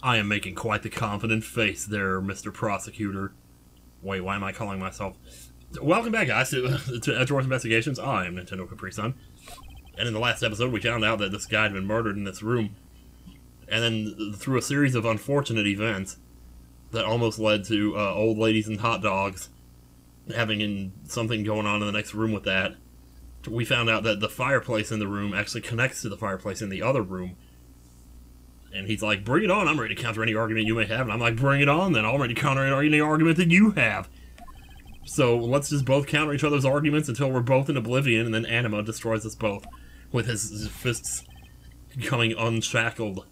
I am making quite the confident face there, Mr. Prosecutor. Wait, why am I calling myself... Welcome back, guys, to Edgeworth Investigations. I am NintendoCapriSun. And in the last episode, we found out that this guy had been murdered in this room. And then, through a series of unfortunate events that almost led to old ladies and hot dogs having something going on in the next room with that, we found out that the fireplace in the room actually connects to the fireplace in the other room. And he's like, bring it on, I'm ready to counter any argument you may have. And I'm like, bring it on then, I'm ready to counter any argument that you have. So let's just both counter each other's arguments until we're both in oblivion, and then Anima destroys us both with his fists becoming unshackled.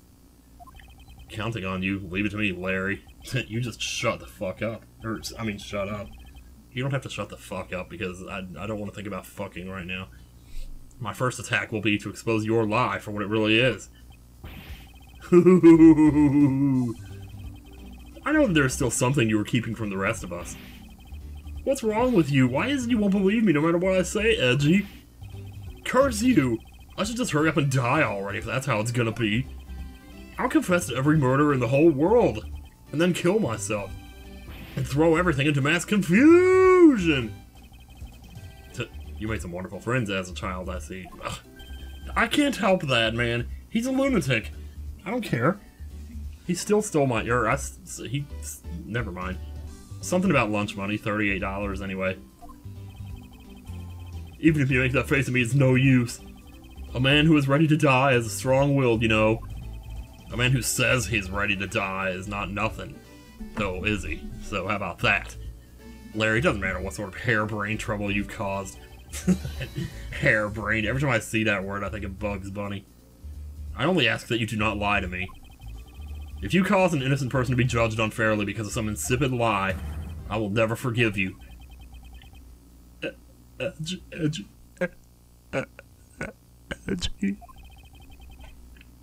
Counting on you. Leave it to me, Larry. You just shut the fuck up. Or, I mean, shut up. You don't have to shut the fuck up, because I don't want to think about fucking right now. My first attack will be to expose your lie for what it really is. I know that there's still something you were keeping from the rest of us. What's wrong with you? Why is it you won't believe me no matter what I say, Edgy? Curse you! I should just hurry up and die already if that's how it's gonna be. I'll confess to every murder in the whole world, and then kill myself, and throw everything into mass confusion! You made some wonderful friends as a child, I see. Ugh. I can't help that, man. He's a lunatic. I don't care. He still stole my... never mind. Something about lunch money, $38 anyway. Even if you make that face at me, it's no use. A man who is ready to die is strong-willed, you know. A man who says he's ready to die is not nothing. Though, is he? So how about that? Larry, it doesn't matter what sort of harebrained trouble you've caused. Harebrained. Every time I see that word, I think of Bugs Bunny. I only ask that you do not lie to me. If you cause an innocent person to be judged unfairly because of some insipid lie, I will never forgive you.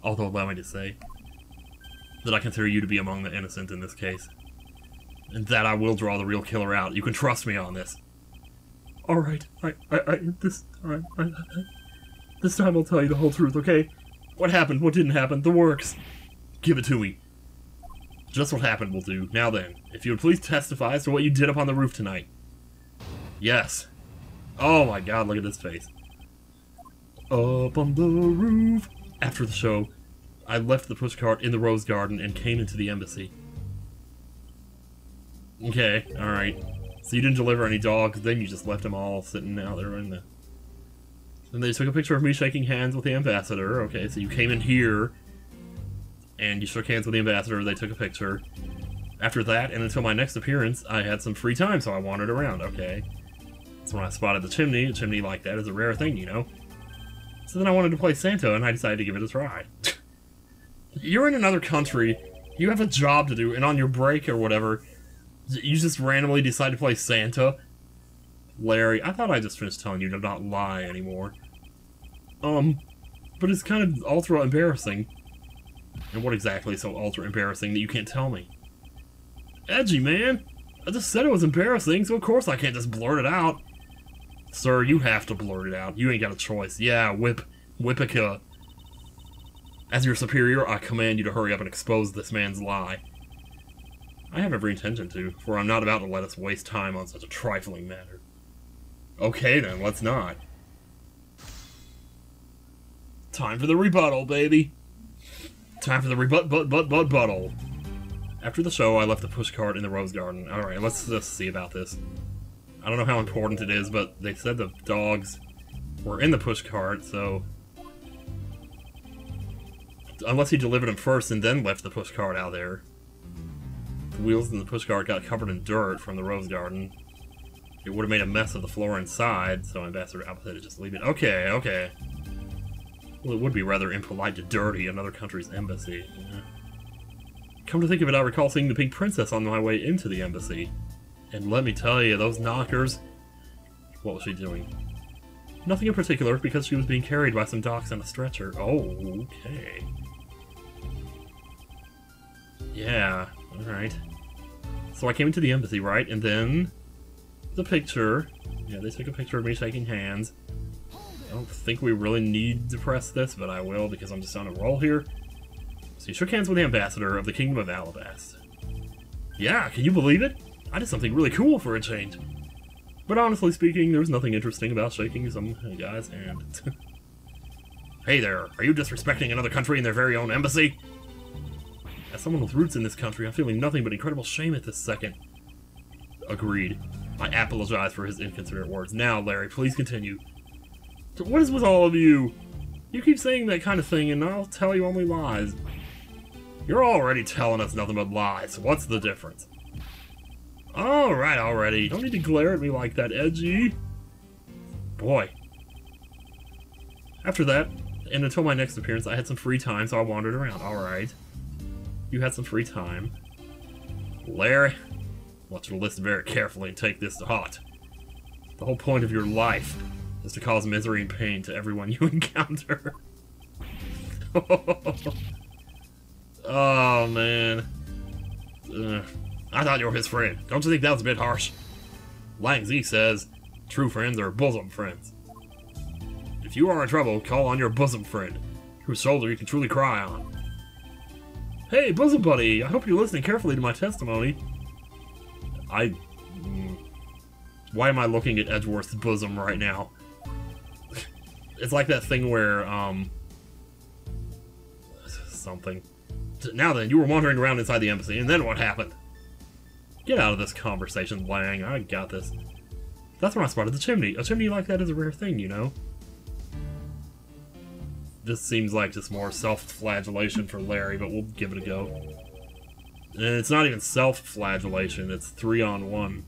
Although allow me to say that I consider you to be among the innocent in this case. And that I will draw the real killer out. You can trust me on this. Alright, this time I'll tell you the whole truth, okay? What happened? What didn't happen? The works. Give it to me. Just what happened will do. Now then, if you would please testify as to what you did up on the roof tonight. Yes. Oh my god, look at this face. Up on the roof. After the show, I left the pushcart in the rose garden and came into the embassy. Okay, alright. So you didn't deliver any dogs, then you just left them all sitting out there in the... Then they took a picture of me shaking hands with the ambassador. Okay, so you came in here, and you shook hands with the ambassador, they took a picture. After that, and until my next appearance, I had some free time, so I wandered around, okay. So when I spotted the chimney like that is a rare thing, you know. So then I wanted to play Santa, and I decided to give it a try. You're in another country, you have a job to do, and on your break or whatever, you just randomly decide to play Santa? Larry, I thought I just finished telling you to not lie anymore. But it's kind of ultra embarrassing. And what exactly is so ultra embarrassing that you can't tell me? Edgy, man! I just said it was embarrassing, so of course I can't just blurt it out. Sir, you have to blurt it out. You ain't got a choice. Yeah, Whippica. As your superior, I command you to hurry up and expose this man's lie. I have every intention to, for I'm not about to let us waste time on such a trifling matter. Okay then, let's not. Time for the rebuttal, baby. Time for the rebuttal. After the show, I left the pushcart in the rose garden. Alright, let's just see about this. I don't know how important it is, but they said the dogs were in the pushcart, so... Unless he delivered them first and then left the pushcart out there. The wheels in the pushcart got covered in dirt from the rose garden. It would have made a mess of the floor inside, so Ambassador Alpha said to just leave it. Okay, okay. Well, it would be rather impolite to dirty another country's embassy. Yeah. Come to think of it, I recall seeing the Pink Princess on my way into the embassy. And let me tell you, those knockers... What was she doing? Nothing in particular, because she was being carried by some docs on a stretcher. Oh, okay. Yeah, alright. So I came into the embassy, right? And then... the picture. Yeah, they took a picture of me shaking hands. I don't think we really need to press this, but I will because I'm just on a roll here. So you shook hands with the ambassador of the Kingdom of Alabast. Yeah, can you believe it? I did something really cool for a change. But honestly speaking, there's nothing interesting about shaking some guy's hand. Hey there, are you disrespecting another country in their very own embassy? As someone with roots in this country, I'm feeling nothing but incredible shame at this second. Agreed. I apologize for his inconsiderate words. Now, Larry, please continue. What is with all of you? You keep saying that kind of thing, and I'll tell you only lies. You're already telling us nothing but lies. What's the difference? Alright, already. Don't need to glare at me like that, Edgy. Boy. After that, and until my next appearance, I had some free time, so I wandered around. Alright. You had some free time. Larry, I want you to listen very carefully and take this to heart. The whole point of your life is to cause misery and pain to everyone you encounter. Oh, man. I thought you were his friend. Don't you think that was a bit harsh? Lang Z says, true friends are bosom friends. If you are in trouble, call on your bosom friend, whose shoulder you can truly cry on. Hey, bosom buddy, I hope you're listening carefully to my testimony. Why am I looking at Edgeworth's bosom right now? It's like that thing where, something. Now then, you were wandering around inside the embassy, and then what happened? Get out of this conversation, Lang. I got this. That's when I spotted the chimney. A chimney like that is a rare thing, you know? This seems like just more self-flagellation for Larry, but we'll give it a go. And it's not even self-flagellation, it's 3-on-1.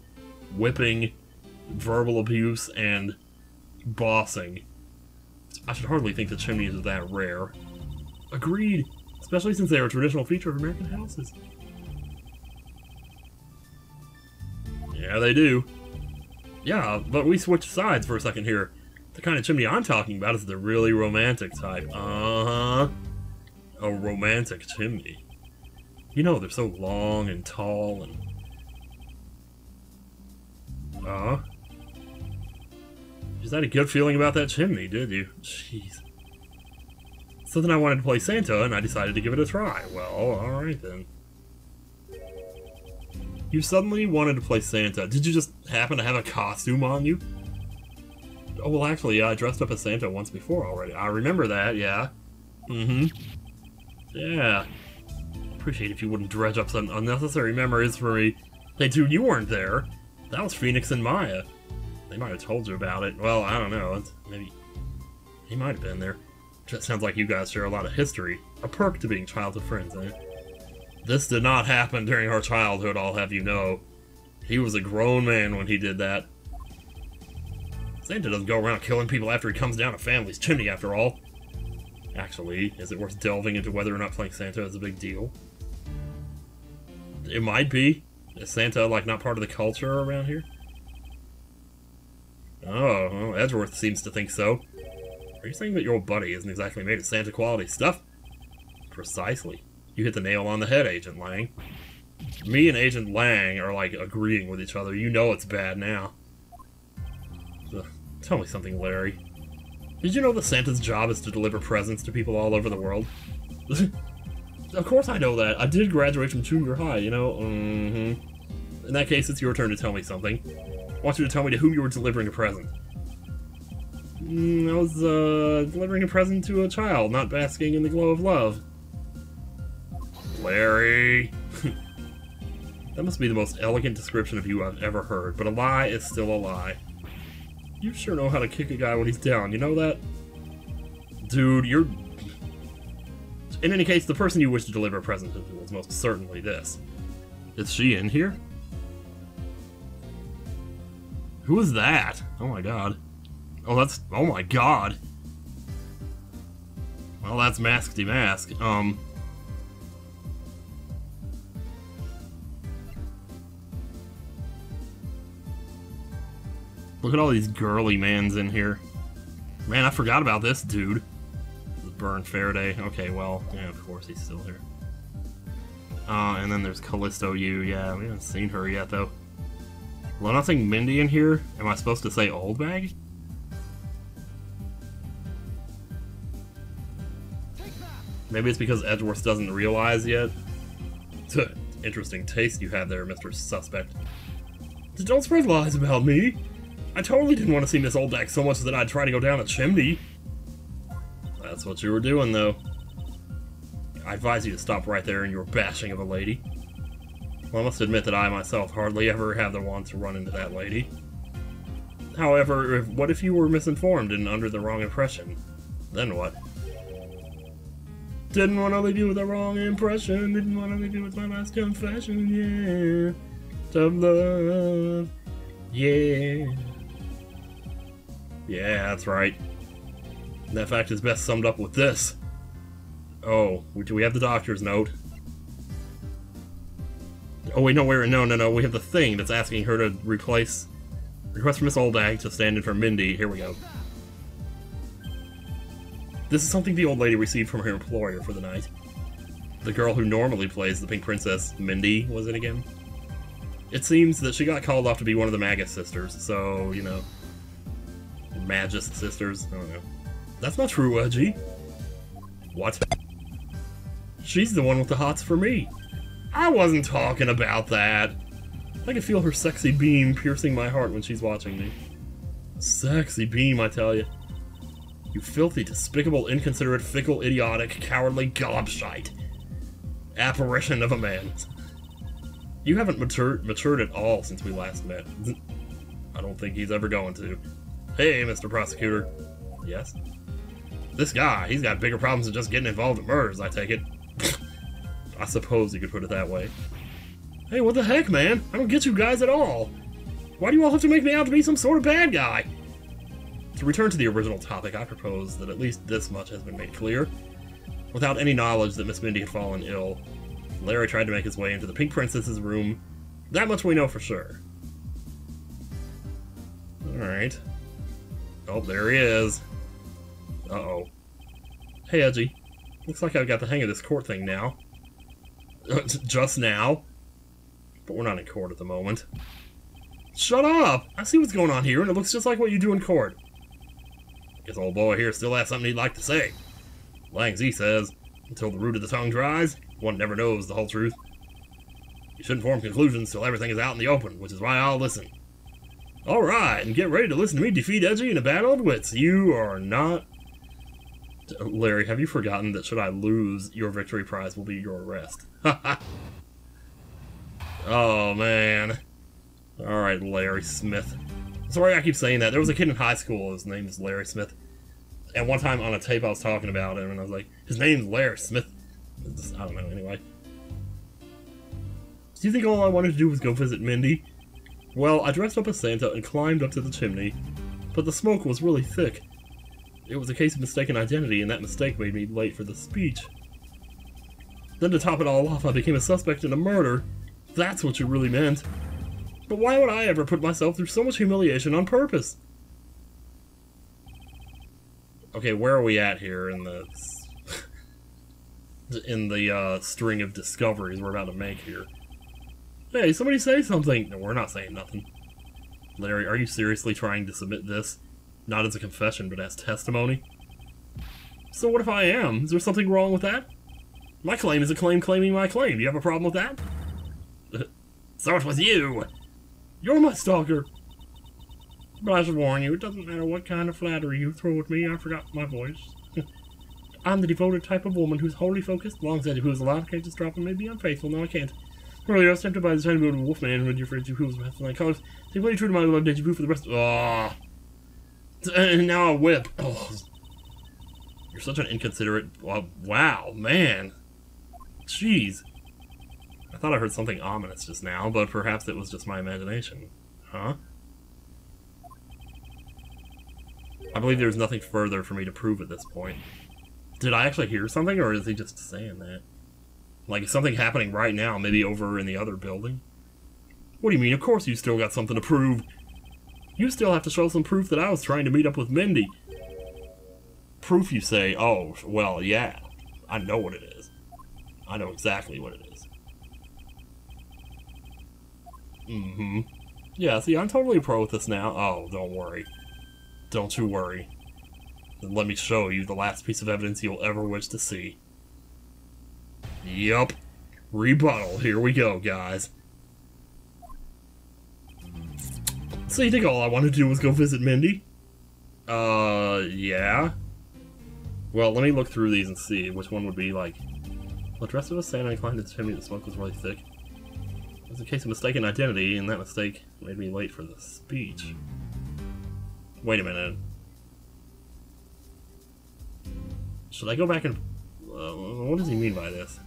Whipping, verbal abuse, and bossing. I should hardly think the chimneys are that rare. Agreed! Especially since they are a traditional feature of American houses. Yeah, they do. Yeah, but we switched sides for a second here. The kind of chimney I'm talking about is the really romantic type. Uh-huh. A romantic chimney. You know, they're so long and tall and... You just had a good feeling about that chimney, did you? Jeez. So then I wanted to play Santa, and I decided to give it a try. Well, alright then. You suddenly wanted to play Santa. Did you just happen to have a costume on you? Oh, well, actually, I dressed up as Santa once before already. I remember that, yeah. Mm-hmm. Yeah. Appreciate if you wouldn't dredge up some unnecessary memories for me. Hey, dude, you weren't there. That was Phoenix and Maya. They might have told you about it. Well, I don't know. Maybe... He might have been there. Just sounds like you guys share a lot of history. A perk to being childhood friends, eh? This did not happen during our childhood, I'll have you know. He was a grown man when he did that. Santa doesn't go around killing people after he comes down a family's chimney, after all. Actually, is it worth delving into whether or not playing Santa is a big deal? It might be. Is Santa, like, not part of the culture around here? Oh, well, Edgeworth seems to think so. Are you saying that your old buddy isn't exactly made of Santa-quality stuff? Precisely. You hit the nail on the head, Agent Lang. Me and Agent Lang are, like, agreeing with each other. You know it's bad now. Ugh, tell me something, Larry. Did you know that Santa's job is to deliver presents to people all over the world? Of course I know that. I did graduate from junior high, you know? Mm-hmm. In that case, it's your turn to tell me something. I want you to tell me to whom you were delivering a present. I was, delivering a present to a child, not basking in the glow of love. Larry! That must be the most elegant description of you I've ever heard, but a lie is still a lie. You sure know how to kick a guy when he's down, you know that? Dude, you're... In any case, the person you wish to deliver a present to was most certainly this. Is she in here? Who is that? Oh my god. Oh, that's... Oh my god. Well, that's Maskety Mask. Look at all these girly mans in here. Man, I forgot about this dude. Burn Faraday. Okay, well, yeah, of course he's still here. And then there's Callisto U. Yeah, we haven't seen her yet, though. Well, nothing Mindy in here. Am I supposed to say old bag? Maybe it's because Edgeworth doesn't realize yet. Interesting taste you have there, Mr. Suspect. Don't spread lies about me. I totally didn't want to see Miss Oldback so much that I'd try to go down a chimney. That's what you were doing, though. I advise you to stop right there in your bashing of a lady. Well, I must admit that I myself hardly ever have the want to run into that lady. However, what if you were misinformed and under the wrong impression? Then what? Didn't want to leave you with the wrong impression. Didn't want to leave you with my last confession. Yeah. Tough love. Yeah. Yeah, that's right. And that fact is best summed up with this. Oh, do we have the doctor's note? Oh wait, no, no. We have the thing that's asking her to request for Miss Oldbag to stand in for Mindy. Here we go. This is something the old lady received from her employer for the night. The girl who normally plays the Pink Princess, Mindy, was it again? It seems that she got called off to be one of the Magus sisters, so, you know. Magus sisters? I don't know. That's not true, Edgy. What? She's the one with the hots for me. I wasn't talking about that. I can feel her sexy beam piercing my heart when she's watching me. Sexy beam, I tell you. You filthy, despicable, inconsiderate, fickle, idiotic, cowardly gobshite. Apparition of a man. You haven't matured at all since we last met. I don't think he's ever going to. Hey, Mr. Prosecutor. Yes? This guy, he's got bigger problems than just getting involved in murders, I take it. I suppose you could put it that way. Hey, what the heck, man? I don't get you guys at all. Why do you all have to make me out to be some sort of bad guy? To return to the original topic, I propose that at least this much has been made clear. Without any knowledge that Miss Mindy had fallen ill, Larry tried to make his way into the Pink Princess's room. That much we know for sure. Alright. Oh, there he is. Uh-oh. Hey, Edgy. Looks like I've got the hang of this court thing now. Just now? But we're not in court at the moment. Shut up! I see what's going on here, and it looks just like what you do in court. Guess old boy here still has something he'd like to say. Lang Z says, until the root of the tongue dries, one never knows the whole truth. You shouldn't form conclusions till everything is out in the open, which is why I'll listen. Alright, and get ready to listen to me defeat Edgy in a battle of wits. You are not... Larry, have you forgotten that should I lose, your victory prize will be your arrest? Oh, man. Alright, Larry Smith. Sorry I keep saying that. There was a kid in high school, his name is Larry Smith. And one time on a tape I was talking about him, and I was like, his name's Larry Smith. I don't know, anyway. Do you think all I wanted to do was go visit Mindy? Well, I dressed up as Santa and climbed up to the chimney, but the smoke was really thick. It was a case of mistaken identity, and that mistake made me late for the speech. Then to top it all off, I became a suspect in a murder. That's what you really meant. But why would I ever put myself through so much humiliation on purpose? Okay, where are we at here in the string of discoveries we're about to make here? Hey, somebody say something! No, we're not saying nothing. Larry, are you seriously trying to submit this? Not as a confession, but as testimony? So what if I am? Is there something wrong with that? My claim is a claim claiming my claim. Do you have a problem with that? So it was you! You're my stalker! But I should warn you, it doesn't matter what kind of flattery you throw at me, I forgot my voice. I'm the devoted type of woman who's wholly focused, long said who is alive, can't just drop and may be unfaithful. No, I can't. Earlier, I was tempted by the tiny mood of a wolfman when your friend who was half like colors. They play true to my love deja vu for the rest of... Oh. And now a whip. Oh. You're such an inconsiderate... Wow, man. Jeez. I thought I heard something ominous just now, but perhaps it was just my imagination. Huh? I believe there's nothing further for me to prove at this point. Did I actually hear something, or is he just saying that? Like, is something happening right now, maybe over in the other building? What do you mean? Of course you still got something to prove. You still have to show some proof that I was trying to meet up with Mindy. Proof, you say? Oh, well, yeah. I know what it is. I know exactly what it is. Mm-hmm. Yeah, see, I'm totally pro with this now. Oh, don't worry. Don't you worry. Then let me show you the last piece of evidence you'll ever wish to see. Yup. Rebuttal. Here we go, guys. So you think all I wanted to do was go visit Mindy? Yeah. Well, let me look through these and see which one would be, like... Well, the rest of us saying I inclined to tell me the smoke was really thick. It was a case of mistaken identity, and that mistake made me late for the speech. Wait a minute. Should I go back and... what does he mean by this?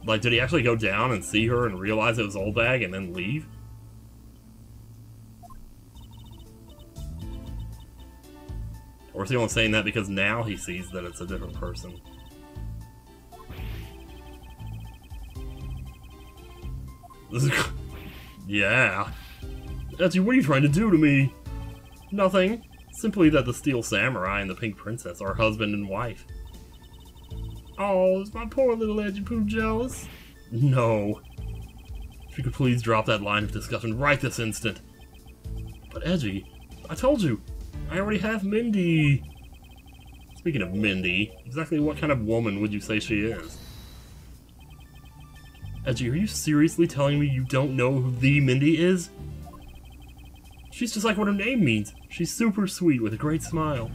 Like, did he actually go down and see her and realize it was Old Bag and then leave? Or is he only saying that because now he sees that it's a different person? This is... Yeah. Edgy, what are you trying to do to me? Nothing. Simply that the Steel Samurai and the Pink Princess are husband and wife. Oh, is my poor little Edgy Poo jealous? No. If you could please drop that line of discussion right this instant. But Edgy, I told you, I already have Mindy. Speaking of Mindy, exactly what kind of woman would you say she is? Edgy, are you seriously telling me you don't know who the Mindy is? She's just like what her name means. She's super sweet with a great smile.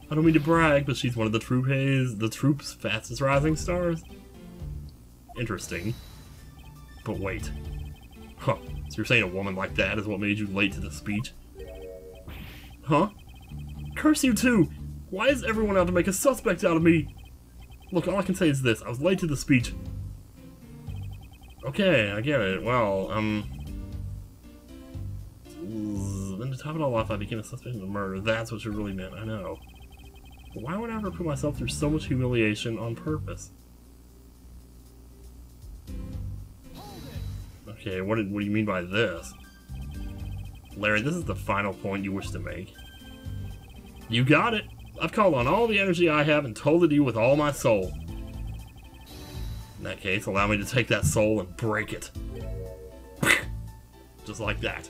I don't mean to brag, but she's one of the troop's fastest rising stars. Interesting. But wait. Huh. So you're saying a woman like that is what made you late to the speech? Huh? Curse you too! Why is everyone out to make a suspect out of me? Look, all I can say is this. I was late to the speech. Okay, I get it. Well, then to top it all off, I became a suspect of murder. That's what you really meant, I know. But why would I ever put myself through so much humiliation on purpose? Okay, what do you mean by this? Larry, this is the final point you wish to make. You got it! I've called on all the energy I have and told it to you with all my soul. In that case, allow me to take that soul and break it. Just like that.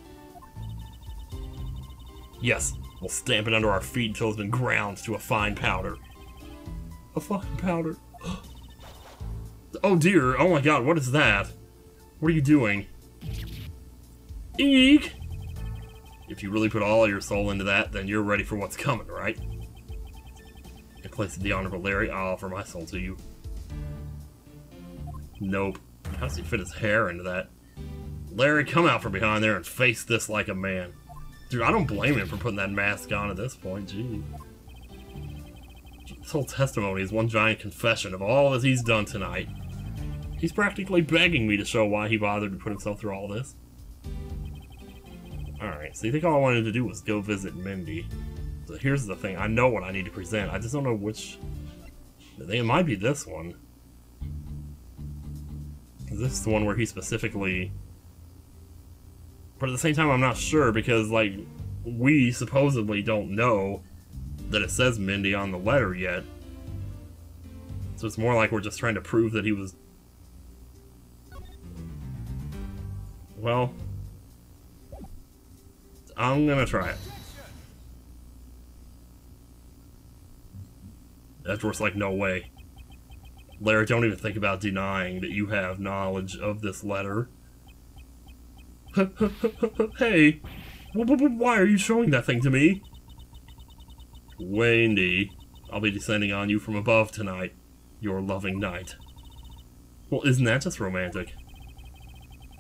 Yes, we'll stamp it under our feet until it's been ground to a fine powder. A fine powder? Oh dear, oh my god, what is that? What are you doing? Eek! If you really put all your soul into that, then you're ready for what's coming, right? In place of the Honorable Larry, I'll offer my soul to you. Nope. How does he fit his hair into that? Larry, come out from behind there and face this like a man. Dude, I don't blame him for putting that mask on at this point, gee. This whole testimony is one giant confession of all that he's done tonight. He's practically begging me to show why he bothered to put himself through all this. Alright, so you think all I wanted to do was go visit Mindy. So here's the thing, I know what I need to present, I just don't know which... I think it might be this one. Because this is the one where he specifically... But at the same time, I'm not sure, because, like, we supposedly don't know that it says Mindy on the letter yet. So it's more like we're just trying to prove that he was... Well... I'm gonna try it. Edgeworth's like, no way. Larry, don't even think about denying that you have knowledge of this letter. Hey, why are you showing that thing to me? Wendy, I'll be descending on you from above tonight, your loving knight. Well, isn't that just romantic?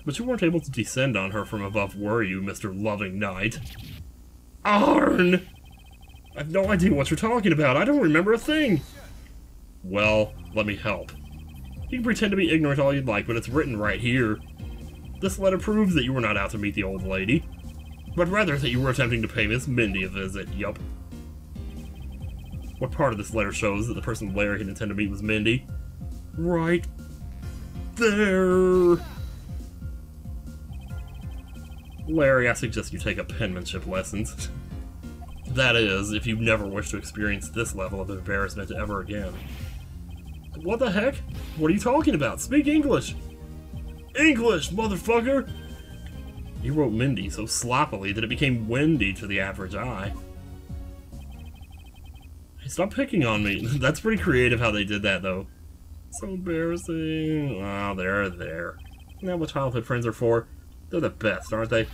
But you weren't able to descend on her from above, were you, Mr. Loving Knight? Arn! I have no idea what you're talking about. I don't remember a thing. Well, let me help. You can pretend to be ignorant all you'd like, but it's written right here. This letter proves that you were not out to meet the old lady, but rather that you were attempting to pay Miss Mindy a visit, yup. What part of this letter shows that the person Larry had intended to meet was Mindy? Right there! Larry, I suggest you take up penmanship lessons. That is, if you never wish to experience this level of embarrassment ever again. What the heck? What are you talking about? Speak English! English, motherfucker! You wrote Mindy so sloppily that it became Wendy to the average eye. Hey, stop picking on me. That's pretty creative how they did that, though. So embarrassing. Oh, they're there. Isn't that what childhood friends are for? They're the best, aren't they?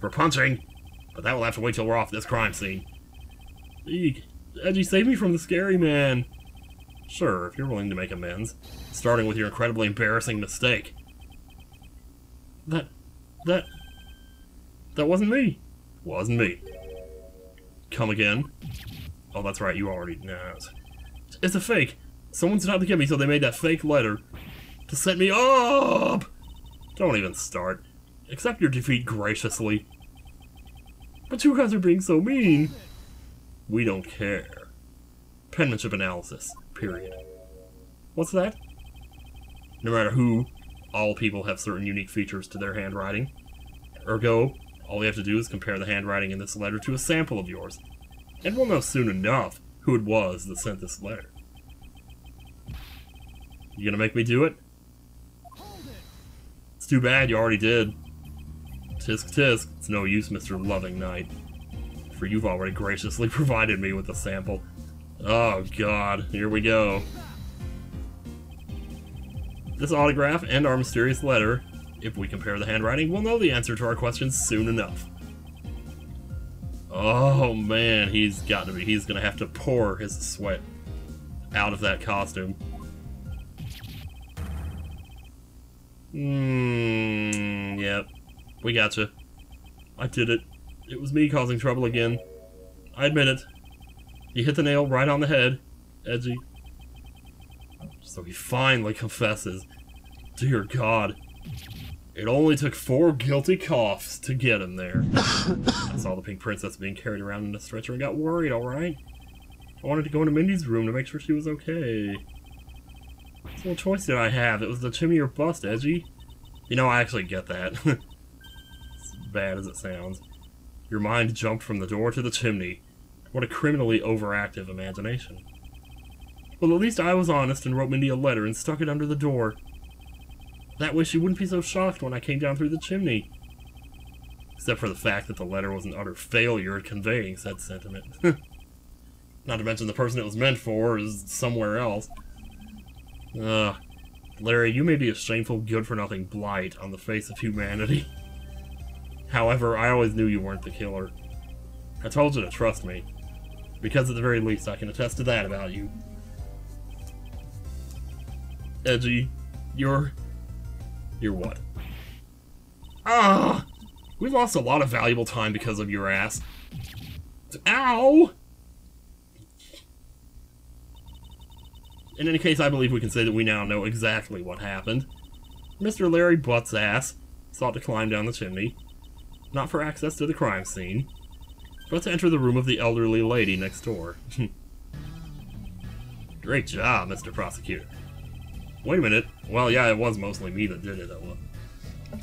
For punching! But that will have to wait till we're off this crime scene. Eek. Edgy, save me from the scary man. Sure, if you're willing to make amends. Starting with your incredibly embarrassing mistake. That wasn't me. Wasn't me. Come again? Oh, that's right, you already know. It's a fake. Someone's out to get me, so they made that fake letter. To set me up! Don't even start. Accept your defeat graciously. But you guys are being so mean. We don't care. Penmanship analysis. Period. What's that? No matter who, all people have certain unique features to their handwriting. Ergo, all we have to do is compare the handwriting in this letter to a sample of yours. And we'll know soon enough who it was that sent this letter. You gonna make me do it? It's too bad you already did. Tisk tisk, it's no use, Mr. Loving Knight. For you've already graciously provided me with a sample. Oh god, here we go. This autograph and our mysterious letter, if we compare the handwriting, we'll know the answer to our questions soon enough. Oh man, he's gonna have to pour his sweat out of that costume. Yep. We gotcha. I did it. It was me causing trouble again. I admit it. You hit the nail right on the head, Edgy. So he finally confesses. Dear God. It only took 4 guilty coughs to get him there. I saw the pink princess being carried around in a stretcher and got worried, alright? I wanted to go into Mindy's room to make sure she was okay. So what choice did I have? It was the chimney or bust, Edgy. You know, I actually get that. As bad as it sounds. Your mind jumped from the door to the chimney. What a criminally overactive imagination. Well, at least I was honest and wrote Mindy a letter and stuck it under the door. That way she wouldn't be so shocked when I came down through the chimney. Except for the fact that the letter was an utter failure at conveying said sentiment. Not to mention the person it was meant for is somewhere else. Larry, you may be a shameful, good-for-nothing blight on the face of humanity. However, I always knew you weren't the killer. I told you to trust me. Because at the very least, I can attest to that about you. Edgy, you're what? Ah! We've lost a lot of valuable time because of your ass. Ow! In any case, I believe we can say that we now know exactly what happened. Mr. Larry Butt's ass sought to climb down the chimney, not for access to the crime scene, but to enter the room of the elderly lady next door. Great job, Mr. Prosecutor. Wait a minute. Well, yeah, it was mostly me that did it,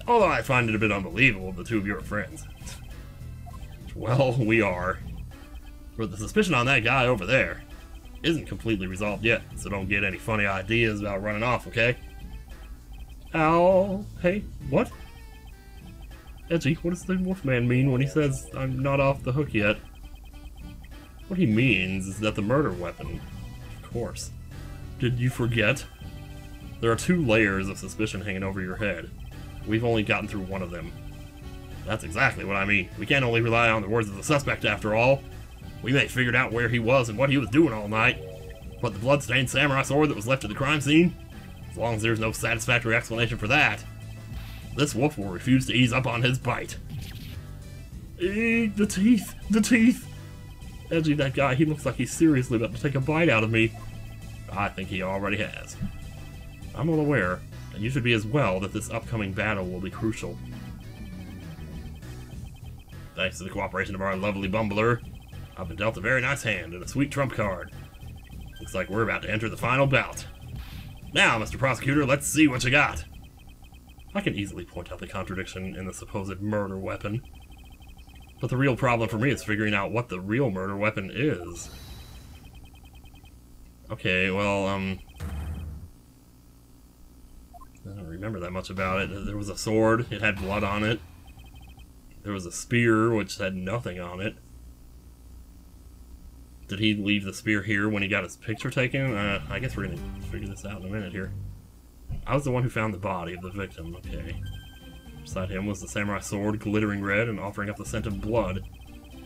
although I find it a bit unbelievable the two of you are friends. Well, we are. But the suspicion on that guy over there isn't completely resolved yet, so don't get any funny ideas about running off, okay? Ow. Hey, what? Edgy, what does the Wolfman mean when he says I'm not off the hook yet? What he means is that the murder weapon, of course. Did you forget? There are 2 layers of suspicion hanging over your head. We've only gotten through one of them. That's exactly what I mean. We can't only rely on the words of the suspect after all. We may have figured out where he was and what he was doing all night, but the blood-stained samurai sword that was left at the crime scene, as long as there's no satisfactory explanation for that, this wolf will refuse to ease up on his bite. The teeth! The teeth! Edgy, that guy, he looks like he's seriously about to take a bite out of me. I think he already has. I'm well aware, and you should be as well, that this upcoming battle will be crucial. Thanks to the cooperation of our lovely bumbler, I've been dealt a very nice hand and a sweet trump card. Looks like we're about to enter the final bout. Now, Mr. Prosecutor, let's see what you got. I can easily point out the contradiction in the supposed murder weapon. But the real problem for me is figuring out what the real murder weapon is. Okay, well, I don't remember that much about it. There was a sword, it had blood on it. There was a spear, which had nothing on it. Did he leave the spear here when he got his picture taken? I guess we're gonna figure this out in a minute here. I was the one who found the body of the victim, okay. Beside him was the samurai sword, glittering red and offering up the scent of blood.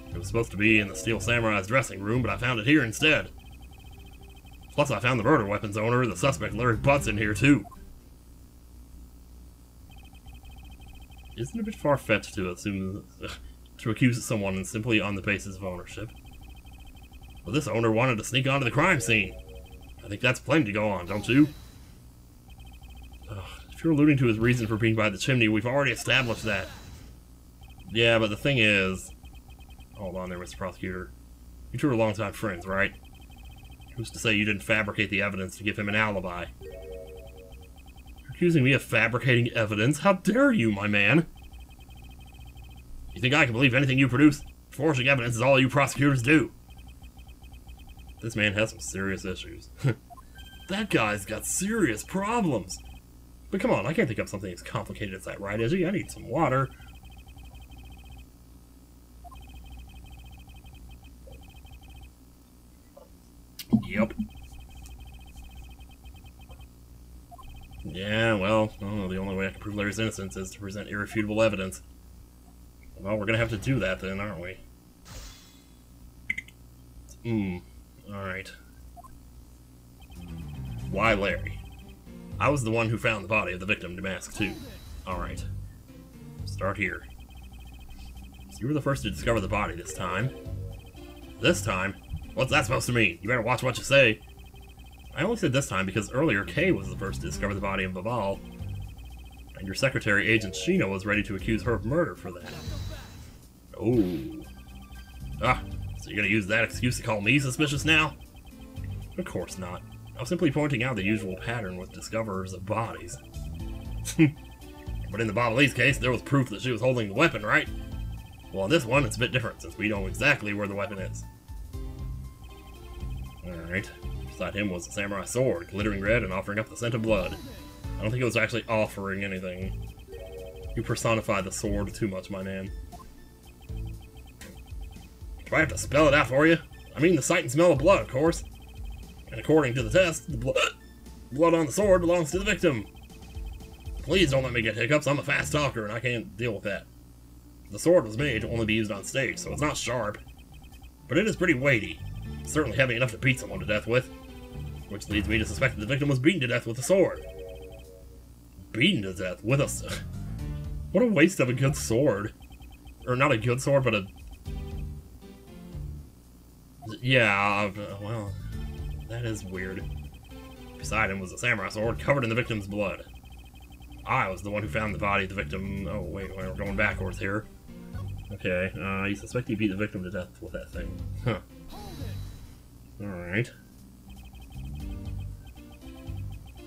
It was supposed to be in the Steel Samurai's dressing room, but I found it here instead. Plus, I found the murder weapon's owner, the suspect Larry Butts, in here too. Isn't it a bit far-fetched to assume to accuse someone simply on the basis of ownership? Well, this owner wanted to sneak onto the crime scene. I think that's plenty to go on, don't you? If you're alluding to his reason for being by the chimney, we've already established that. Yeah, but the thing is... Hold on there, Mr. Prosecutor. You two are longtime friends, right? Who's to say you didn't fabricate the evidence to give him an alibi? You're accusing me of fabricating evidence? How dare you, my man? You think I can believe anything you produce? Forging evidence is all you prosecutors do. This man has some serious issues. That guy's got serious problems. But come on, I can't think of something as complicated as that, right, Izzy? I need some water. Yep. Yeah, well, the only way I can prove Larry's innocence is to present irrefutable evidence. Well, we're gonna have to do that then, aren't we? Alright. Why Larry? I was the one who found the body of the victim, Damask, too. Alright. Start here. So you were the first to discover the body this time. This time? What's that supposed to mean? You better watch what you say. I only said this time because earlier Kay was the first to discover the body of Baval. And your secretary, Agent Shino, was ready to accuse her of murder for that. Oh. Ah, so you're gonna use that excuse to call me suspicious now? Of course not. I was simply pointing out the usual pattern with discoverers of bodies. But in the Babalese case, there was proof that she was holding the weapon, right? Well, in this one, it's a bit different, since we know exactly where the weapon is. Alright. Beside him was a samurai sword, glittering red and offering up the scent of blood. I don't think it was actually offering anything. You personify the sword too much, my man. Do I have to spell it out for you? I mean the sight and smell of blood, of course. And according to the test, the blood on the sword belongs to the victim. Please don't let me get hiccups, I'm a fast talker and I can't deal with that. The sword was made to only be used on stage, so it's not sharp. But it is pretty weighty. It's certainly heavy enough to beat someone to death with. Which leads me to suspect that the victim was beaten to death with a sword. Beaten to death with a... What a waste of a good sword. Or not a good sword, but a... Yeah, well... That is weird. Beside him was a samurai sword covered in the victim's blood. I was the one who found the body of the victim... Oh, wait, we're going backwards here. Okay, you suspect he beat the victim to death with that thing. Huh. Alright.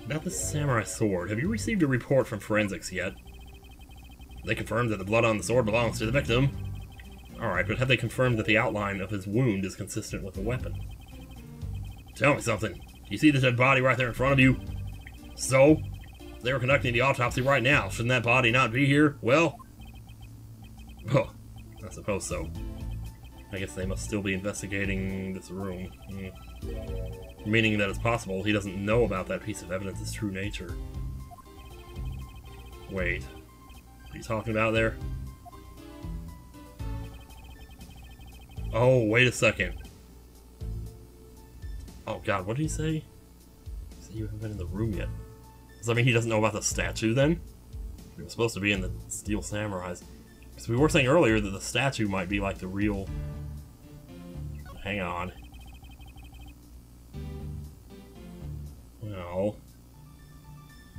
About the samurai sword, have you received a report from forensics yet? They confirmed that the blood on the sword belongs to the victim. Alright, but have they confirmed that the outline of his wound is consistent with the weapon? Tell me something. You see the dead body right there in front of you? So? They were conducting the autopsy right now. Shouldn't that body not be here? Well... Oh, I suppose so. I guess they must still be investigating this room. Meaning that it's possible he doesn't know about that piece of evidence's true nature. Wait. What are you talking about there? Oh, wait a second. Oh god, what did he say? He said you haven't been in the room yet. Does that mean he doesn't know about the statue then? It was supposed to be in the Steel Samurais. Because we were saying earlier that the statue might be like the real... Hang on. Well...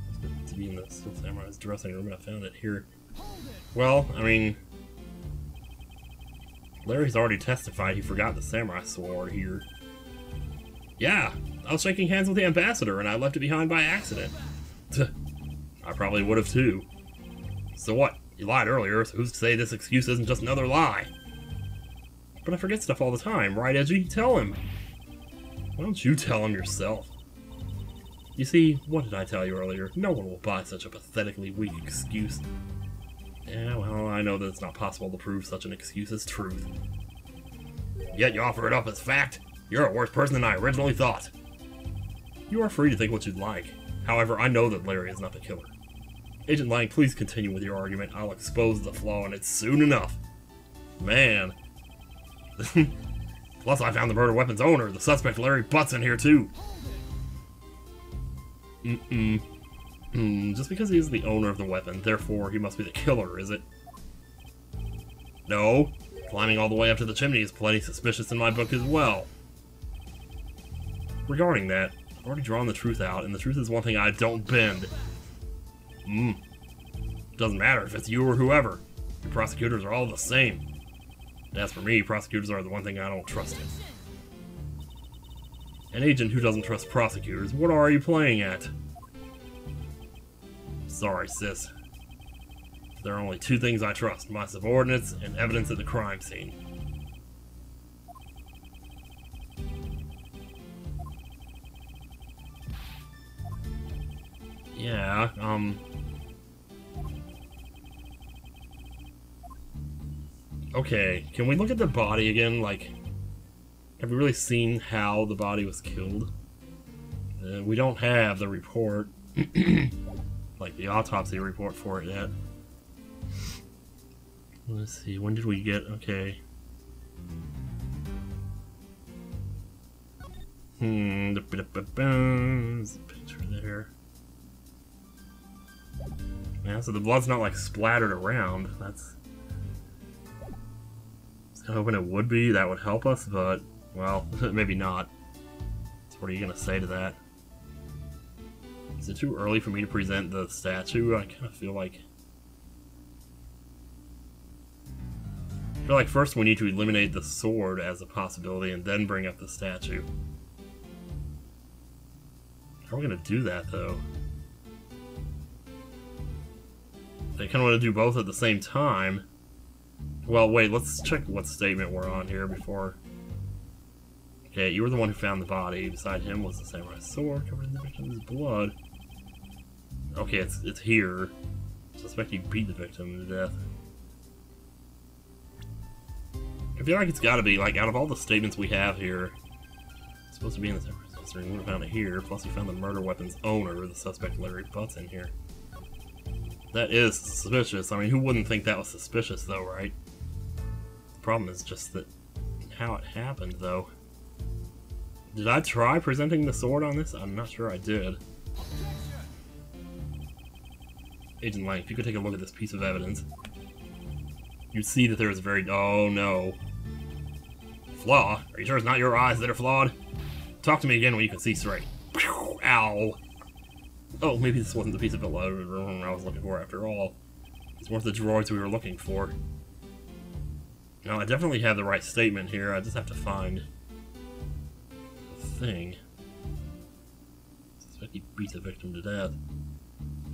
It's meant to be in the Steel Samurai's dressing room, and I found it here. Well, I mean... Larry's already testified he forgot the samurai sword here. Yeah, I was shaking hands with the ambassador and I left it behind by accident. I probably would have too. So what? You lied earlier, so who's to say this excuse isn't just another lie? But I forget stuff all the time, right, Edgy? Tell him. Why don't you tell him yourself? You see, what did I tell you earlier? No one will buy such a pathetically weak excuse. Yeah, well, I know that it's not possible to prove such an excuse as truth. Yet you offer it up as fact? You're a worse person than I originally thought. You are free to think what you'd like. However, I know that Larry is not the killer. Agent Lang, please continue with your argument. I'll expose the flaw in it soon enough. Man. Plus, I found the murder weapon's owner. The suspect, Larry Butt's in here, too. Just because he is the owner of the weapon, therefore he must be the killer, is it? No. Climbing all the way up to the chimney is plenty suspicious in my book as well. Regarding that, I've already drawn the truth out, and the truth is one thing I don't bend. Doesn't matter if it's you or whoever. Your prosecutors are all the same. And as for me, prosecutors are the one thing I don't trust in. An agent who doesn't trust prosecutors, what are you playing at? Sorry, sis. There are only two things I trust, my subordinates and evidence at the crime scene. Yeah, okay, can we look at the body again? Like, have we really seen how the body was killed? We don't have the report, like the autopsy report for it yet. Let's see, when did we get, okay. There's a picture there. Yeah, so the blood's not like splattered around. That's... I was kind of hoping it would be, that would help us, but, well, maybe not. So what are you gonna say to that? Is it too early for me to present the statue? I kind of feel like... first we need to eliminate the sword as a possibility and then bring up the statue. How are we gonna do that, though? I kind of want to do both at the same time. Well, wait, let's check what statement we're on here before... Okay, you were the one who found the body. Beside him was the samurai sword covered in the victim's blood. Okay, it's here. Suspect he beat the victim to death. I feel like it's gotta be, like, out of all the statements we have here, it's supposed to be in the samurai history. We would have found it here, plus we found the murder weapon's owner, the suspect Larry Butt's in here. That is suspicious. I mean, who wouldn't think that was suspicious, though, right? The problem is just that how it happened, though. Did I try presenting the sword on this? I'm not sure I did. Agent Lang, if you could take a look at this piece of evidence, you'd see that there is a very... Oh, no. Flaw? Are you sure it's not your eyes that are flawed? Talk to me again when you can see straight. Ow. Oh, maybe this wasn't the piece of blood I was looking for after all. It's one of the droids we were looking for. No, I definitely have the right statement here. I just have to find the thing. Suspect he beat the victim to death.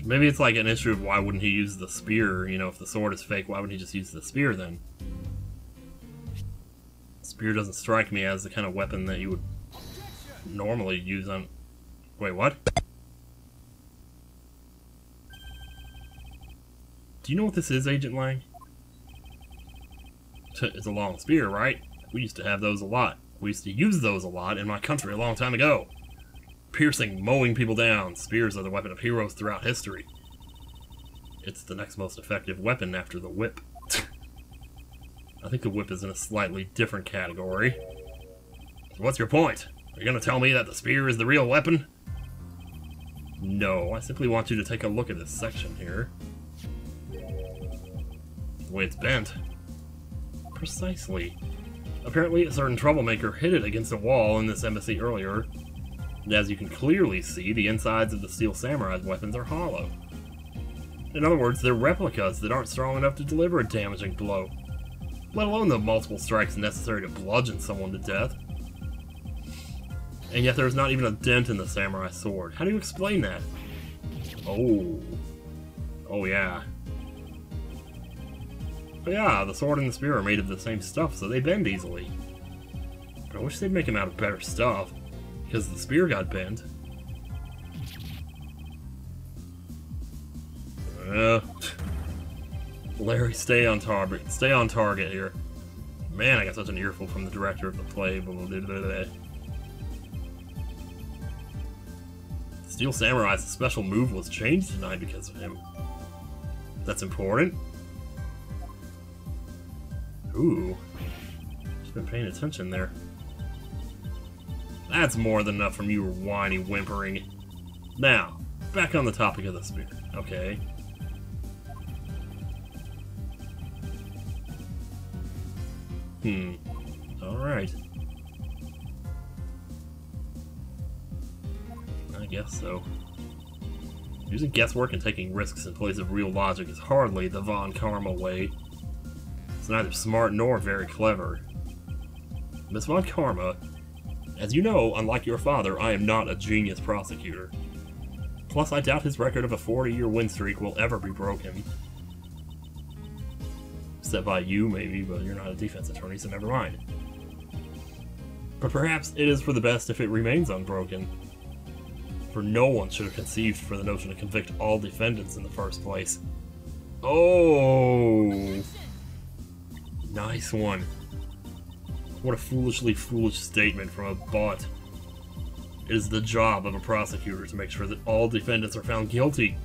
Maybe it's like an issue of why wouldn't he use the spear? You know, if the sword is fake, why wouldn't he just use the spear then? The spear doesn't strike me as the kind of weapon that you would normally use on... Wait, what? Do you know what this is, Agent Lang? It's a long spear, right? We used to have those a lot. We used to use those a lot in my country a long time ago. Piercing, mowing people down. Spears are the weapon of heroes throughout history. It's the next most effective weapon after the whip. I think the whip is in a slightly different category. So what's your point? Are you going to tell me that the spear is the real weapon? No, I simply want you to take a look at this section here. The way it's bent. Precisely. Apparently a certain troublemaker hit it against a wall in this embassy earlier, and as you can clearly see, the insides of the Steel Samurai's weapons are hollow. In other words, they're replicas that aren't strong enough to deliver a damaging blow, let alone the multiple strikes necessary to bludgeon someone to death. And yet there's not even a dent in the samurai sword. How do you explain that? Oh. Oh yeah. But yeah, the sword and the spear are made of the same stuff, so they bend easily. But I wish they'd make them out of better stuff, because the spear got bent. Larry, stay on target. Stay on target here. Man, I got such an earful from the director of the play. Blah, blah, blah, blah, blah. Steel Samurai's special move was changed tonight because of him. That's important. Ooh. Just been paying attention there. That's more than enough from you whiny whimpering. Now, back on the topic of the spear. Okay. Alright. I guess so. Using guesswork and taking risks in place of real logic is hardly the Von Karma way. It's neither smart nor very clever. Miss Von Karma, as you know, unlike your father, I am not a genius prosecutor. Plus, I doubt his record of a 40-year win streak will ever be broken. Except by you, maybe, but you're not a defense attorney, so never mind. But perhaps it is for the best if it remains unbroken. For no one should have conceived for the notion to convict all defendants in the first place. Oh! Nice one. What a foolishly foolish statement from a bot. It is the job of a prosecutor to make sure that all defendants are found guilty.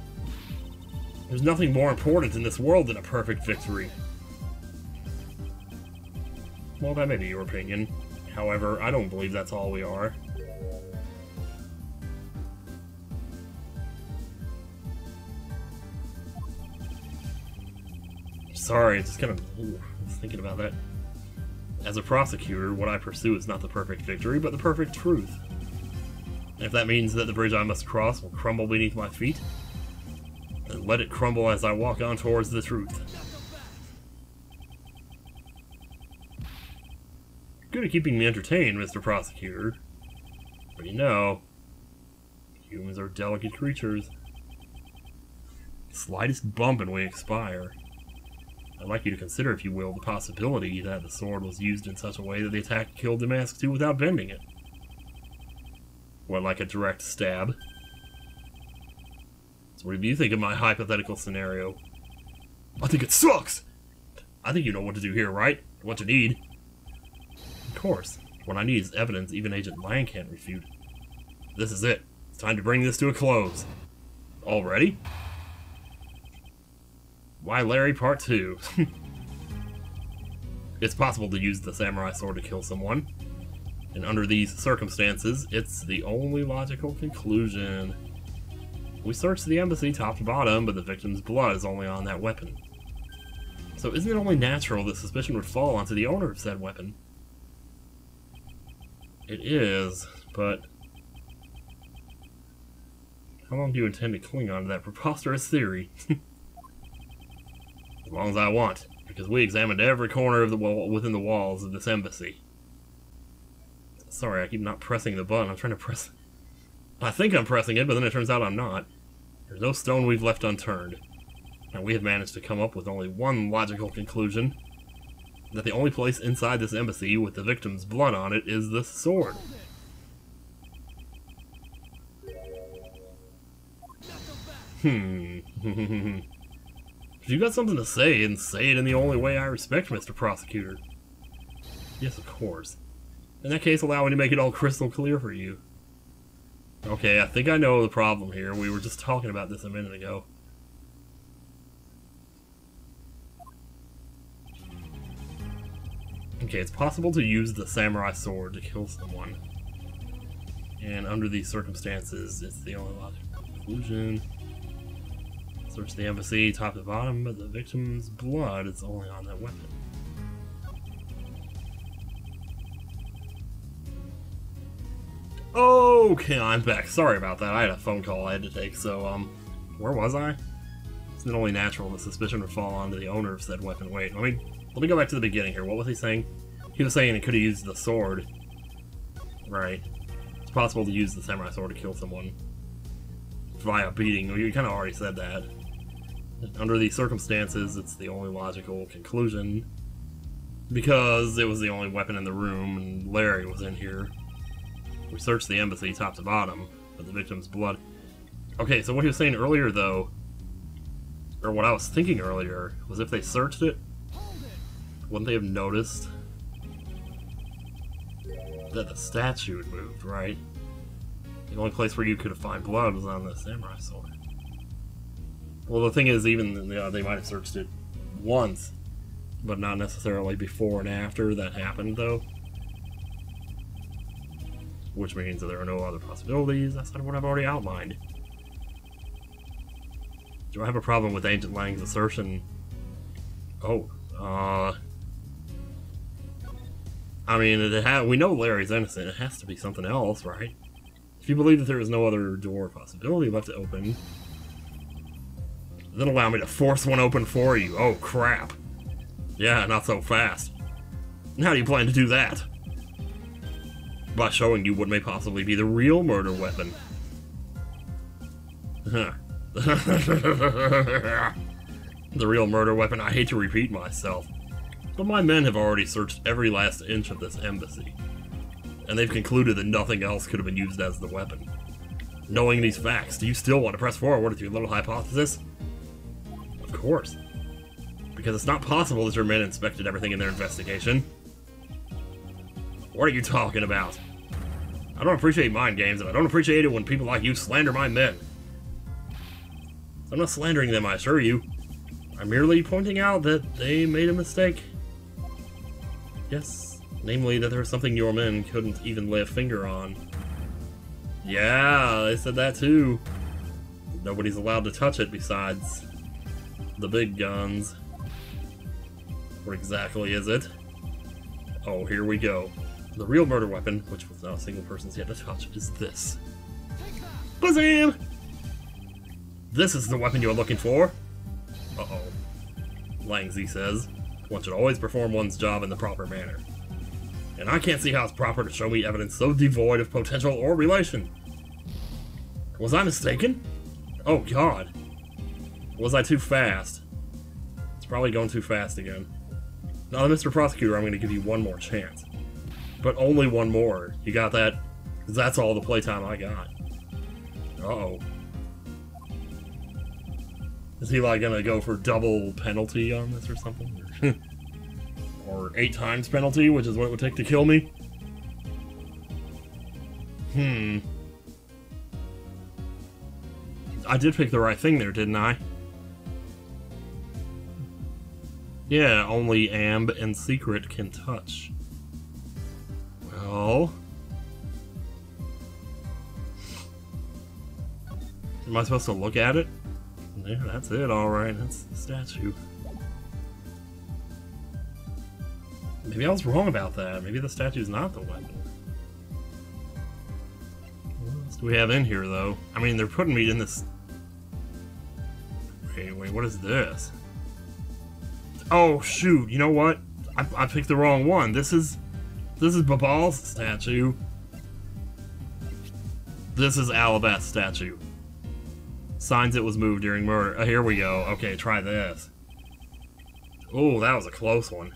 There's nothing more important in this world than a perfect victory. Well, that may be your opinion. However, I don't believe that's all we are. Sorry, just kind of I was thinking about that. As a prosecutor, what I pursue is not the perfect victory, but the perfect truth. And if that means that the bridge I must cross will crumble beneath my feet, then let it crumble as I walk on towards the truth. Good at keeping me entertained, Mr. Prosecutor. But you know, humans are delicate creatures. The slightest bump and we expire. I'd like you to consider, if you will, the possibility that the sword was used in such a way that the attack killed Damask 2 without bending it. What, like a direct stab? So what do you think of my hypothetical scenario? I think it sucks! I think you know what to do here, right? What you need. Of course. What I need is evidence even Agent Lang can't refute. This is it. It's time to bring this to a close. Already? Why Larry Part 2? It's possible to use the samurai sword to kill someone. And under these circumstances, it's the only logical conclusion. We searched the embassy top to bottom, but the victim's blood is only on that weapon. So isn't it only natural that suspicion would fall onto the owner of said weapon? It is, but how long do you intend to cling on to that preposterous theory? As long as I want, because we examined every corner of the wall within the walls of this embassy. Sorry, I keep not pressing the button. I'm trying to press... I think I'm pressing it, but then it turns out I'm not. There's no stone we've left unturned. And we have managed to come up with only one logical conclusion. That the only place inside this embassy with the victim's blood on it is this sword. If you got something to say, and say it in the only way I respect, Mr. Prosecutor. Yes, of course. In that case, allow me to make it all crystal clear for you. Okay, I think I know the problem here. We were just talking about this a minute ago. Okay, it's possible to use the samurai sword to kill someone. And under these circumstances, it's the only logical conclusion. Search the embassy top to bottom, but the victim's blood is only on that weapon. Okay, I'm back. Sorry about that. I had a phone call I had to take, so, where was I? It's not only natural that suspicion would fall onto the owner of said weapon. Wait, let me go back to the beginning here. What was he saying? He was saying he could have used the sword. Right. It's possible to use the samurai sword to kill someone via beating. Well, you kind of already said that. Under these circumstances, it's the only logical conclusion. Because it was the only weapon in the room, and Larry was in here. We searched the embassy top to bottom, but the victim's blood... Okay, so what he was saying earlier, though, or what I was thinking earlier, was if they searched it, wouldn't they have noticed that the statue had moved, right? The only place where you could find blood was on the samurai sword. Well, the thing is, even they might have searched it once, but not necessarily before and after that happened, though. Which means that there are no other possibilities outside of what I've already outlined. Do I have a problem with Agent Lang's assertion? Oh, I mean, we know Larry's innocent. It has to be something else, right? If you believe that there is no other door possibility left to open, then allow me to force one open for you. Oh, crap. Yeah, not so fast. And how do you plan to do that? By showing you what may possibly be the real murder weapon. Huh. The real murder weapon. I hate to repeat myself, but my men have already searched every last inch of this embassy, and they've concluded that nothing else could have been used as the weapon. Knowing these facts, do you still want to press forward with your little hypothesis? Of course. Because it's not possible that your men inspected everything in their investigation. What are you talking about? I don't appreciate mind games, and I don't appreciate it when people like you slander my men. I'm not slandering them, I assure you. I'm merely pointing out that they made a mistake. Yes, namely that there was something your men couldn't even lay a finger on. Yeah, they said that too. Nobody's allowed to touch it besides the big guns. What exactly is it? Oh, here we go. The real murder weapon, which was not a single person's yet to touch, is this. Bazam! This is the weapon you're looking for. Uh-oh. Langzy says, one should always perform one's job in the proper manner. And I can't see how it's proper to show me evidence so devoid of potential or relation. Was I mistaken? Oh god. Was I too fast? It's probably going too fast again. Now, Mr. Prosecutor, I'm going to give you one more chance. But only one more. You got that? Because that's all the playtime I got. Uh-oh. Is he, like, gonna go for double penalty on this or something? Or 8 times penalty, which is what it would take to kill me? I did pick the right thing there, didn't I? Yeah, only Amb and Secret can touch. Well... am I supposed to look at it? Yeah, that's it, alright. That's the statue. Maybe I was wrong about that. Maybe the statue's not the weapon. What else do we have in here, though? I mean, they're putting me in this... Wait, what is this? Oh, shoot, you know what? I picked the wrong one. This is Babal's statue. This is Alabast's statue. Signs it was moved during murder. Oh, here we go. Okay, try this. Oh, that was a close one.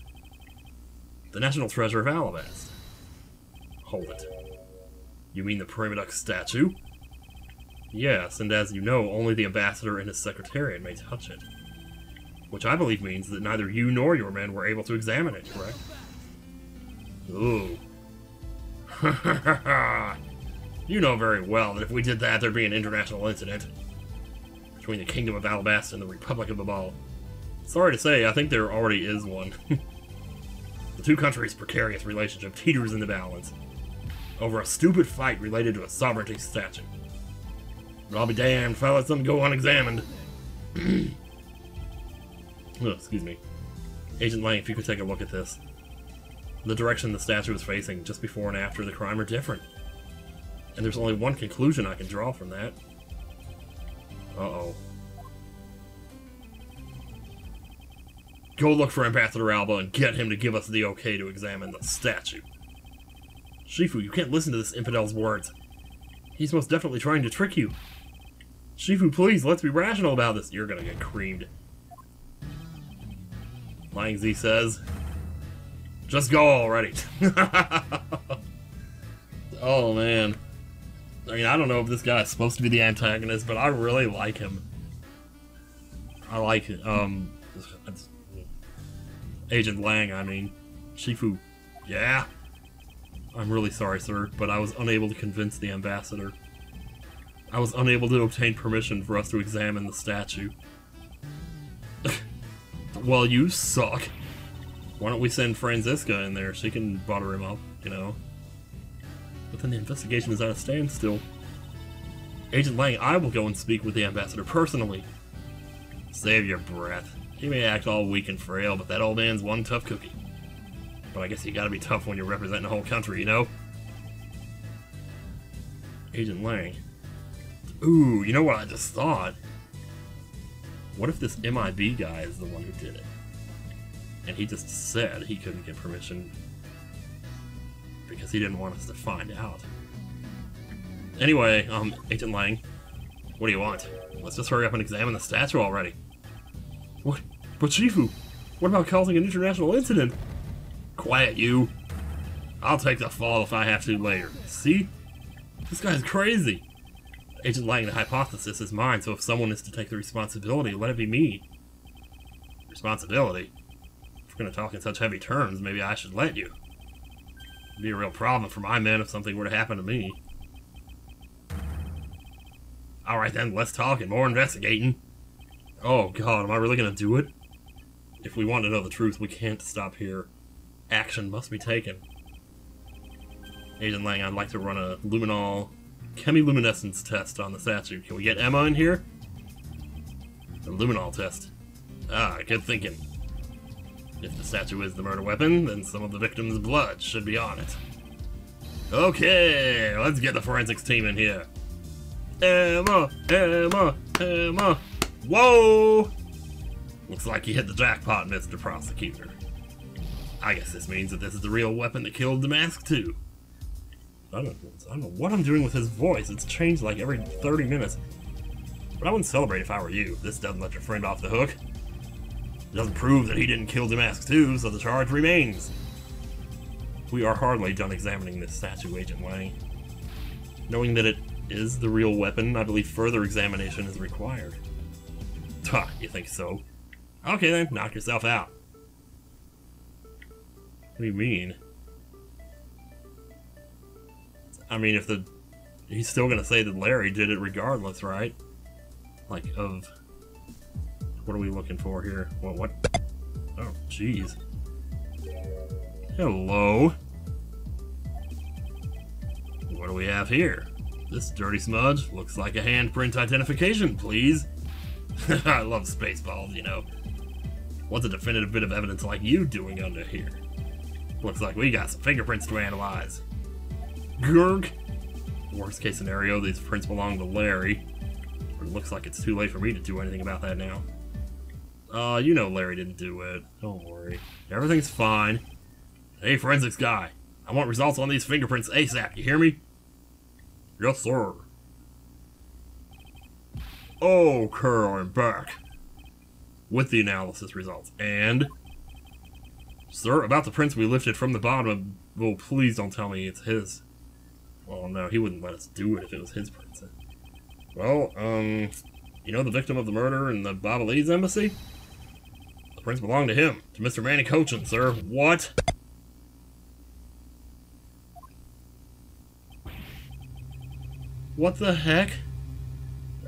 The National Treasure of Alabast. Hold it. You mean the Primadux statue? Yes, and as you know, only the ambassador and his secretariat may touch it. Which I believe means that neither you nor your men were able to examine it, correct? Ooh. You know very well that if we did that, there'd be an international incident between the Kingdom of Alabast and the Republic of Babal. Sorry to say, I think there already is one. The two countries' precarious relationship teeters in the balance over a stupid fight related to a sovereignty statue. But I'll be damned, fellas, some go unexamined. Oh, excuse me. Agent Lang, if you could take a look at this. The direction the statue is facing just before and after the crime are different. And there's only one conclusion I can draw from that. Uh-oh. Go look for Ambassador Alba and get him to give us the okay to examine the statue. Shifu, you can't listen to this infidel's words. He's most definitely trying to trick you. Shifu, please, let's be rational about this. You're gonna get creamed. Langzy says, just go already. Oh, man. I mean, I don't know if this guy is supposed to be the antagonist, but I really like him. I like, Agent Lang, I mean. Shifu. Yeah? I'm really sorry, sir, but I was unable to convince the ambassador. I was unable to obtain permission for us to examine the statue. Well, you suck. Why don't we send Franziska in there? She can butter him up, you know. But then the investigation is at a standstill. Agent Lang, I will go and speak with the ambassador personally. Save your breath. He may act all weak and frail, but that old man's one tough cookie. But I guess you gotta be tough when you're representing a whole country, you know? Agent Lang. Ooh, you know what I just thought? What if this MIB guy is the one who did it? And he just said he couldn't get permission because he didn't want us to find out. Anyway, Agent Lang, what do you want? Let's just hurry up and examine the statue already. What? But Shifu, what about causing an international incident? Quiet, you. I'll take the fall if I have to later. See? This guy's crazy. Agent Lang, the hypothesis is mine, so if someone is to take the responsibility, let it be me. Responsibility? If we're gonna talk in such heavy terms, maybe I should let you. It'd be a real problem for my men if something were to happen to me. Alright then, less talking, more investigating. Oh god, am I really gonna do it? If we want to know the truth, we can't stop here. Action must be taken. Agent Lang, I'd like to run a luminol chemiluminescence test on the statue. Can we get Emma in here? A luminol test. Ah, good thinking. If the statue is the murder weapon, then some of the victim's blood should be on it. Okay, let's get the forensics team in here. Emma! Emma! Emma! Whoa! Looks like you hit the jackpot, Mr. Prosecutor. I guess this means that this is the real weapon that killed Damask too. I don't know what I'm doing with his voice. It's changed like every 30 minutes. But I wouldn't celebrate if I were you. This doesn't let your friend off the hook. It doesn't prove that he didn't kill Damask too, so the charge remains. We are hardly done examining this statue, Agent Lang. Knowing that it is the real weapon, I believe further examination is required. Ha, you think so? Okay then, knock yourself out. What do you mean? I mean, if he's still gonna say that Larry did it regardless, right? Like, of... What are we looking for here? What? Oh, jeez. Hello? What do we have here? This dirty smudge looks like a handprint identification, please. I love Spaceballs, you know. What's a definitive bit of evidence like you doing under here? Looks like we got some fingerprints to analyze. Gurg! Worst case scenario, these prints belong to Larry. But it looks like it's too late for me to do anything about that now. You know Larry didn't do it. Don't worry. Everything's fine. Hey, forensics guy. I want results on these fingerprints ASAP, you hear me? Yes, sir. Okay, I'm back. With the analysis results. And... Sir, about the prints we lifted from the bottom of... Well, please don't tell me it's his. Well, no, he wouldn't let us do it if it was his prints. Well, you know the victim of the murder in the Babalese embassy? The prints belong to him, to Mr. Manny Cochin, sir. What? What the heck?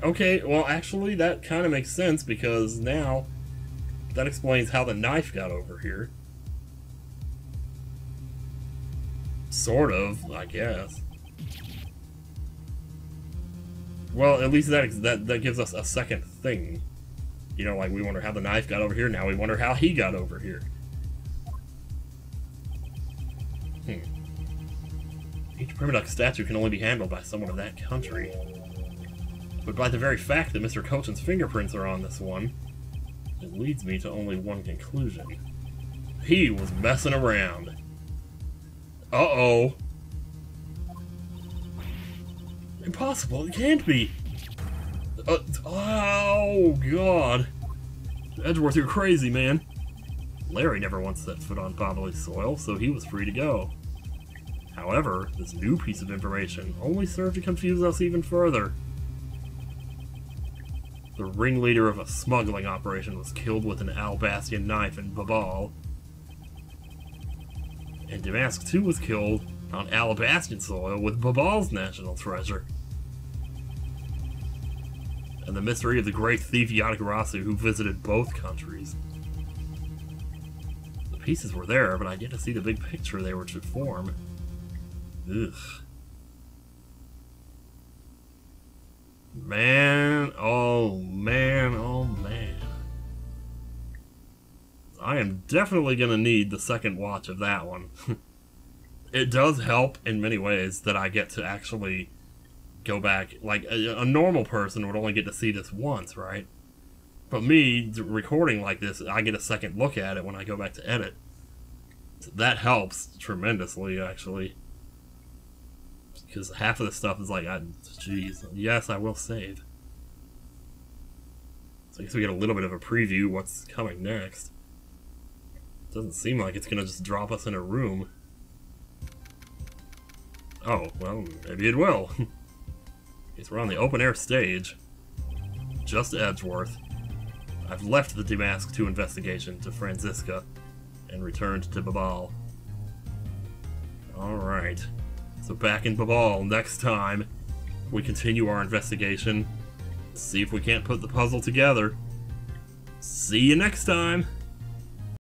Okay, well, actually, that kind of makes sense, because now that explains how the knife got over here. Sort of, I guess. Well, at least that gives us a second thing. You know, like, we wonder how the knife got over here, now we wonder how he got over here. Each Primaduck statue can only be handled by someone of that country. But by the very fact that Mr. Cochin's fingerprints are on this one, it leads me to only one conclusion. He was messing around. Uh-oh. Impossible, it can't be. Oh, God. Edgeworth, you're crazy, man. Larry never once set foot on Babalese soil, so he was free to go. However, this new piece of information only served to confuse us even further. The ringleader of a smuggling operation was killed with an Albastian knife in Babal. And Damask too was killed on Alabastian soil with Babal's national treasure. and the mystery of the great thief Yadagarasu who visited both countries. The pieces were there, but I get to see the big picture they were to form. Ugh. Man, oh man, oh man. I am definitely gonna need the second watch of that one. It does help in many ways that I get to actually go back. Like, a normal person would only get to see this once, right? But me, recording like this, I get a second look at it when I go back to edit. So that helps tremendously, actually. Because half of the stuff is like, jeez, yes, I will save. So I guess we get a little bit of a preview of what's coming next. Doesn't seem like it's gonna just drop us in a room. Oh, well, maybe it will. Guess we're on the open-air stage. Just Edgeworth. I've left the Damask 2 investigation to Franziska and returned to Babal. Alright. So back in Babal next time, we continue our investigation. See if we can't put the puzzle together. See you next time!